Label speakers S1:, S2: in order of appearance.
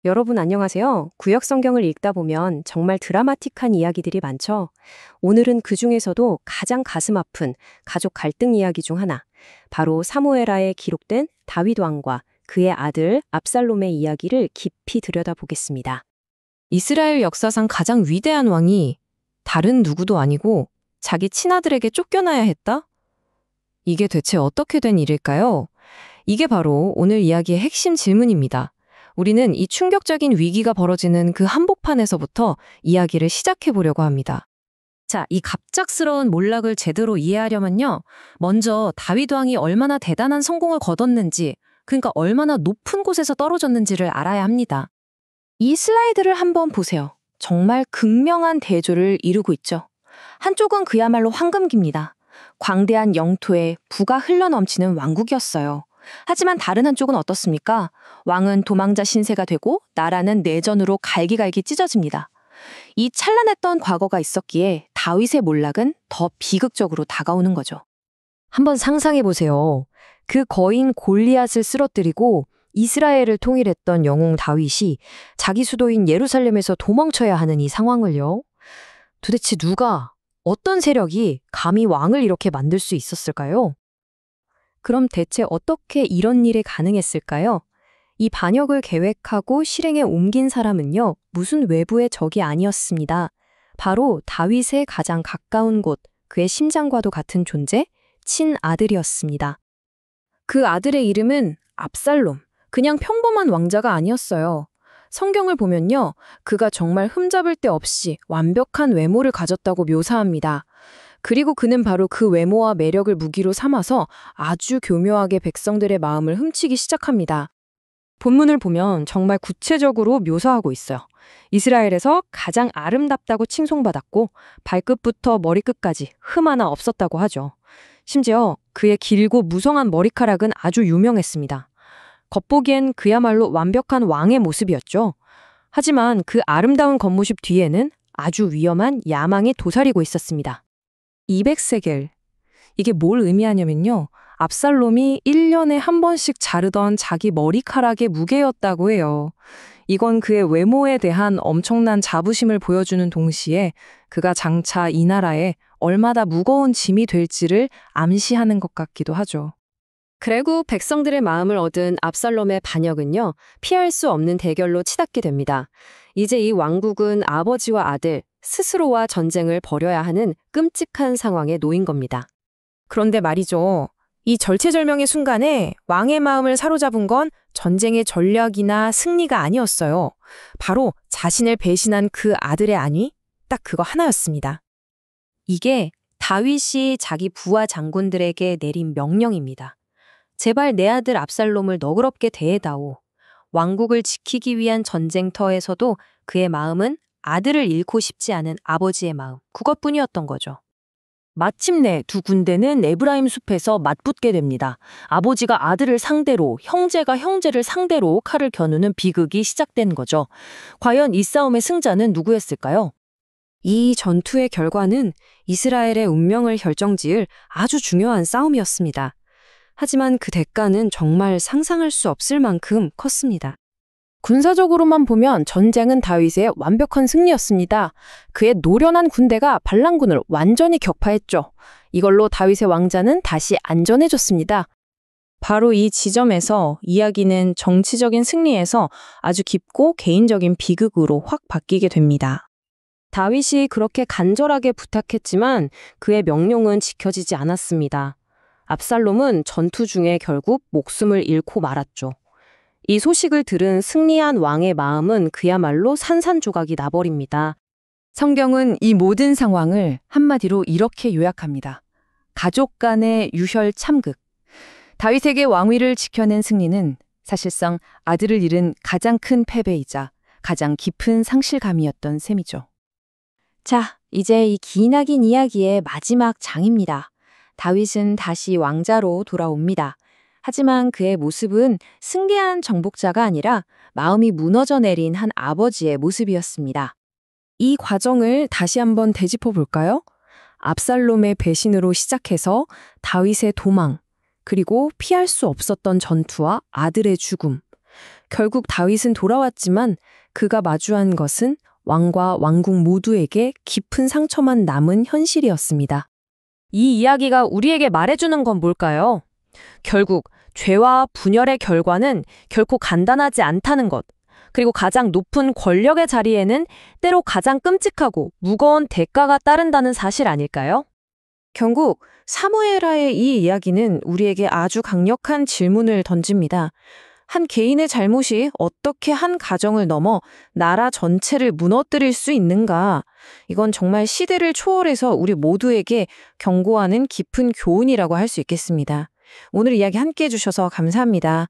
S1: 여러분 안녕하세요. 구약 성경을 읽다 보면 정말 드라마틱한 이야기들이 많죠. 오늘은 그 중에서도 가장 가슴 아픈 가족 갈등 이야기 중 하나, 바로 사무엘하에 기록된 다윗 왕과 그의 아들 압살롬의 이야기를 깊이 들여다보겠습니다. 이스라엘 역사상 가장 위대한 왕이 다른 누구도 아니고 자기 친아들에게 쫓겨나야 했다? 이게 대체 어떻게 된 일일까요? 이게 바로 오늘 이야기의 핵심 질문입니다. 우리는 이 충격적인 위기가 벌어지는 그 한복판에서부터 이야기를 시작해 보려고 합니다. 자, 이 갑작스러운 몰락을 제대로 이해하려면요. 먼저 다윗 왕이 얼마나 대단한 성공을 거뒀는지, 그러니까 얼마나 높은 곳에서 떨어졌는지를 알아야 합니다. 이 슬라이드를 한번 보세요. 정말 극명한 대조를 이루고 있죠. 한쪽은 그야말로 황금기입니다. 광대한 영토에 부가 흘러넘치는 왕국이었어요. 하지만 다른 한쪽은 어떻습니까? 왕은 도망자 신세가 되고 나라는 내전으로 갈기갈기 찢어집니다. 이 찬란했던 과거가 있었기에 다윗의 몰락은 더 비극적으로 다가오는 거죠. 한번 상상해 보세요. 그 거인 골리앗을 쓰러뜨리고 이스라엘을 통일했던 영웅 다윗이 자기 수도인 예루살렘에서 도망쳐야 하는 이 상황을요. 도대체 누가, 어떤 세력이 감히 왕을 이렇게 만들 수 있었을까요? 그럼 대체 어떻게 이런 일이 가능했을까요? 이 반역을 계획하고 실행에 옮긴 사람은요, 무슨 외부의 적이 아니었습니다. 바로 다윗의 가장 가까운 곳, 그의 심장과도 같은 존재, 친아들이었습니다. 그 아들의 이름은 압살롬, 그냥 평범한 왕자가 아니었어요. 성경을 보면요, 그가 정말 흠잡을 데 없이 완벽한 외모를 가졌다고 묘사합니다. 그리고 그는 바로 그 외모와 매력을 무기로 삼아서 아주 교묘하게 백성들의 마음을 훔치기 시작합니다. 본문을 보면 정말 구체적으로 묘사하고 있어요. 이스라엘에서 가장 아름답다고 칭송받았고 발끝부터 머리끝까지 흠 하나 없었다고 하죠. 심지어 그의 길고 무성한 머리카락은 아주 유명했습니다. 겉보기엔 그야말로 완벽한 왕의 모습이었죠. 하지만 그 아름다운 겉모습 뒤에는 아주 위험한 야망이 도사리고 있었습니다. 200세겔. 이게 뭘 의미하냐면요. 압살롬이 1년에 한 번씩 자르던 자기 머리카락의 무게였다고 해요. 이건 그의 외모에 대한 엄청난 자부심을 보여주는 동시에 그가 장차 이 나라에 얼마나 무거운 짐이 될지를 암시하는 것 같기도 하죠. 그리고 백성들의 마음을 얻은 압살롬의 반역은요, 피할 수 없는 대결로 치닫게 됩니다. 이제 이 왕국은 아버지와 아들, 스스로와 전쟁을 벌여야 하는 끔찍한 상황에 놓인 겁니다. 그런데 말이죠. 이 절체절명의 순간에 왕의 마음을 사로잡은 건 전쟁의 전략이나 승리가 아니었어요. 바로 자신을 배신한 그 아들의 안위? 딱 그거 하나였습니다. 이게 다윗이 자기 부하 장군들에게 내린 명령입니다. 제발 내 아들 압살롬을 너그럽게 대해다오. 왕국을 지키기 위한 전쟁터에서도 그의 마음은 아들을 잃고 싶지 않은 아버지의 마음, 그것뿐이었던 거죠. 마침내 두 군대는 에브라임 숲에서 맞붙게 됩니다. 아버지가 아들을 상대로, 형제가 형제를 상대로 칼을 겨누는 비극이 시작된 거죠. 과연 이 싸움의 승자는 누구였을까요? 이 전투의 결과는 이스라엘의 운명을 결정지을 아주 중요한 싸움이었습니다. 하지만 그 대가는 정말 상상할 수 없을 만큼 컸습니다. 군사적으로만 보면 전쟁은 다윗의 완벽한 승리였습니다. 그의 노련한 군대가 반란군을 완전히 격파했죠. 이걸로 다윗의 왕자는 다시 안전해졌습니다. 바로 이 지점에서 이야기는 정치적인 승리에서 아주 깊고 개인적인 비극으로 확 바뀌게 됩니다. 다윗이 그렇게 간절하게 부탁했지만 그의 명령은 지켜지지 않았습니다. 압살롬은 전투 중에 결국 목숨을 잃고 말았죠. 이 소식을 들은 승리한 왕의 마음은 그야말로 산산조각이 나버립니다. 성경은 이 모든 상황을 한마디로 이렇게 요약합니다. 가족 간의 유혈 참극. 다윗에게 왕위를 지켜낸 승리는 사실상 아들을 잃은 가장 큰 패배이자 가장 깊은 상실감이었던 셈이죠. 자, 이제 이 기나긴 이야기의 마지막 장입니다. 다윗은 다시 왕자로 돌아옵니다. 하지만 그의 모습은 승리한 정복자가 아니라 마음이 무너져 내린 한 아버지의 모습이었습니다. 이 과정을 다시 한번 되짚어 볼까요? 압살롬의 배신으로 시작해서 다윗의 도망, 그리고 피할 수 없었던 전투와 아들의 죽음, 결국 다윗은 돌아왔지만 그가 마주한 것은 왕과 왕국 모두에게 깊은 상처만 남은 현실이었습니다. 이 이야기가 우리에게 말해주는 건 뭘까요? 결국 죄와 분열의 결과는 결코 간단하지 않다는 것. 그리고 가장 높은 권력의 자리에는 때로 가장 끔찍하고 무거운 대가가 따른다는 사실 아닐까요? 결국 사무엘하의 이 이야기는 우리에게 아주 강력한 질문을 던집니다. 한 개인의 잘못이 어떻게 한 가정을 넘어 나라 전체를 무너뜨릴 수 있는가? 이건 정말 시대를 초월해서 우리 모두에게 경고하는 깊은 교훈이라고 할 수 있겠습니다. 오늘 이야기 함께 해주셔서 감사합니다.